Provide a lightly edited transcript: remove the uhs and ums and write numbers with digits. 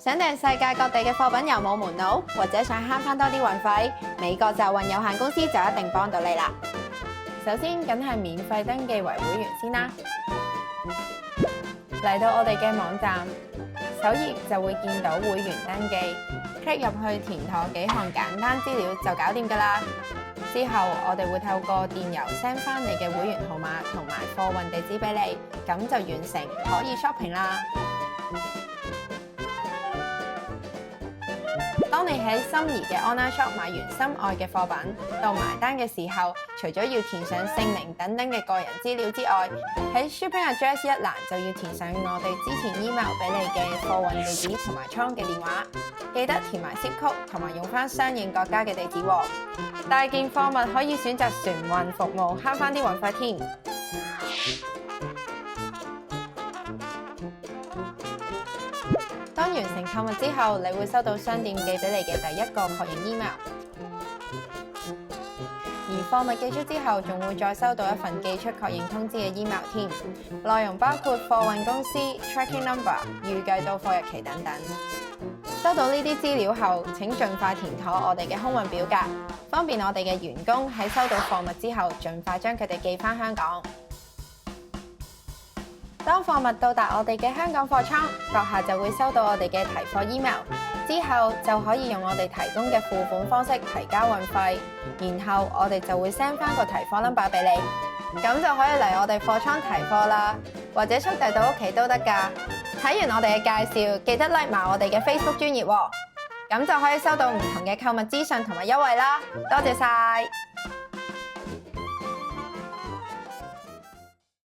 想訂世界各地嘅貨品又冇門路，或者想慳返多啲運費，美國就運有限公司就一定幫到你啦。首先，梗係免費登記為會員先啦。嚟到我哋嘅網站，首頁就會見到會員登記，click 入去填妥幾項簡單資料就搞掂㗎啦。之後我哋會透過電郵 send 返你嘅會員號碼同埋貨運地址俾你，咁就完成可以 shopping 啦。當你喺心儀嘅 online shop 買完心愛嘅貨品，到埋單嘅時候，除咗要填上姓名等等嘅個人資料之外，喺 shipping address 一欄就要填上我哋之前 email 俾你嘅貨運地址同埋倉嘅電話，記得填埋 zip code同埋用返相應國家嘅地址喎。大件貨物可以選擇船運服務，慳返啲運費添。當完成購物之後，你會收到商店寄俾你嘅第一個確認 email， 而貨物寄出之後，仲會再收到一份寄出確認通知嘅 email 添，內容包括貨運公司、tracking number、預計到貨日期等等。收到呢啲資料後，請盡快填妥我哋嘅空運表格，方便我哋嘅員工喺收到貨物之後，盡快將佢哋寄返香港。當貨物到達我哋嘅香港貨倉，閣下就會收到我哋嘅提貨 email， 之後就可以用我哋提供嘅付款方式提交運費，然後我哋就會 send 返個提貨 number 俾你，咁就可以嚟我哋貨倉提貨啦，或者速遞到屋企都得㗎。睇完我哋嘅介紹，記得 like 埋我哋嘅 Facebook 專頁喎，咁就可以收到唔同嘅購物資訊同埋優惠啦。多謝晒！